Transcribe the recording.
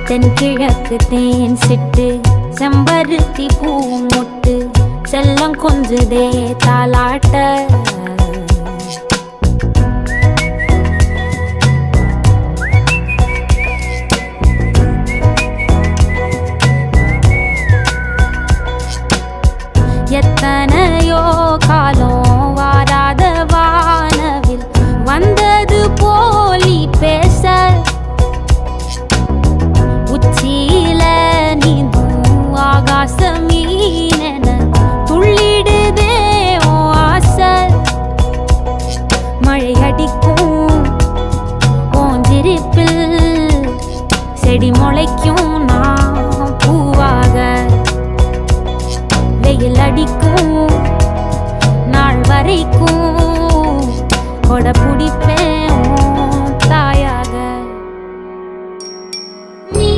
தென்கிழக்கு தேன் சிட்டு செம்பருத்தி பூ முட்டு செல்லம் கொஞ்சுதே தாலாட்ட எத்தனையோ காலம் வாராத வானவில் வந்தது போலி பேச உச்சியில நீந்தும் ஆகாச மீனென துள்ளிடுதே ஓ ஆசை மழை அடிக்கும் ஓஞ்சிருப்பில் செடி முளைக்கும் நான் பூவாக வெயில் அடிக்கும் நாள் வரைக்கும் கொடை பிடிப்பேன்